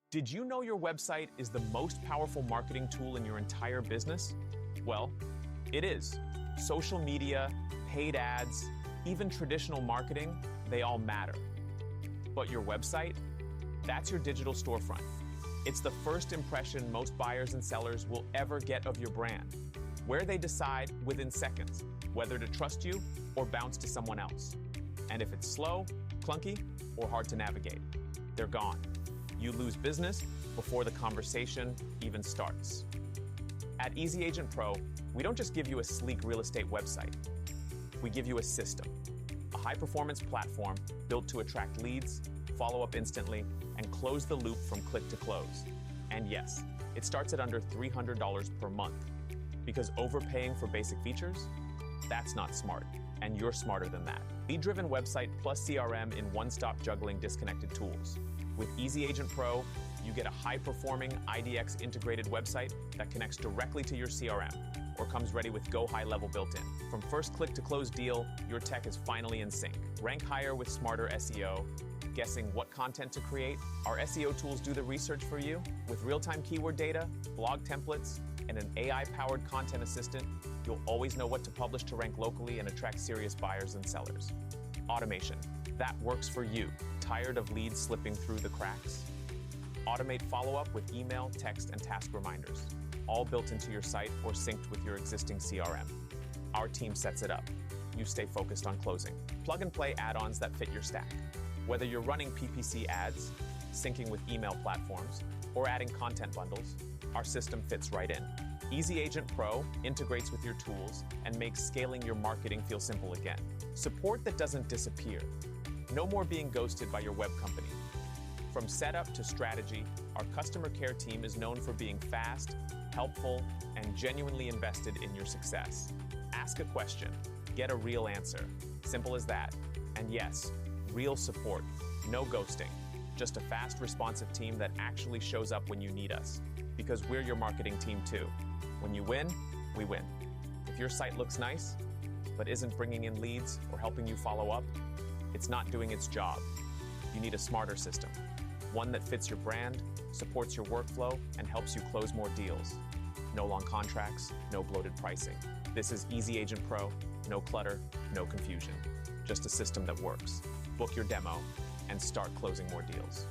Did you know your website is the most powerful marketing tool in your entire business? Well, it is. Social media, paid ads, even traditional marketing, they all matter. But your website? That's your digital storefront. It's the first impression most buyers and sellers will ever get of your brand, where they decide within seconds whether to trust you or bounce to someone else. And if it's slow, clunky, or hard to navigate, they're gone. You lose business before the conversation even starts. At Easy Agent Pro, we don't just give you a sleek real estate website. We give you a system, a high-performance platform built to attract leads, follow up instantly, and close the loop from click to close. And yes, it starts at under $300 per month. Because overpaying for basic features? That's not smart, and you're smarter than that. Lead-driven website plus CRM in one-stop juggling disconnected tools. With Easy Agent Pro, you get a high-performing IDX integrated website that connects directly to your CRM or comes ready with Go High level built-in. From first click to close deal, your tech is finally in sync. Rank higher with smarter SEO. Guessing what content to create? Our SEO tools do the research for you. With real-time keyword data, blog templates, and an AI-powered content assistant, you'll always know what to publish to rank locally and attract serious buyers and sellers. Automation. That works for you. Tired of leads slipping through the cracks? Automate follow-up with email, text, and task reminders, all built into your site or synced with your existing CRM. Our team sets it up. You stay focused on closing. Plug-and-play add-ons that fit your stack. Whether you're running PPC ads, syncing with email platforms, or adding content bundles, our system fits right in. Easy Agent Pro integrates with your tools and makes scaling your marketing feel simple again. Support that doesn't disappear. No more being ghosted by your web company. From setup to strategy, our customer care team is known for being fast, helpful, and genuinely invested in your success. Ask a question, get a real answer. Simple as that. And yes, real support, no ghosting. Just a fast, responsive team that actually shows up when you need us. Because we're your marketing team too. When you win, we win. If your site looks nice, but isn't bringing in leads or helping you follow up, it's not doing its job. You need a smarter system. One that fits your brand, supports your workflow, and helps you close more deals. No long contracts, no bloated pricing. This is Easy Agent Pro, no clutter, no confusion. Just a system that works. Book your demo and start closing more deals.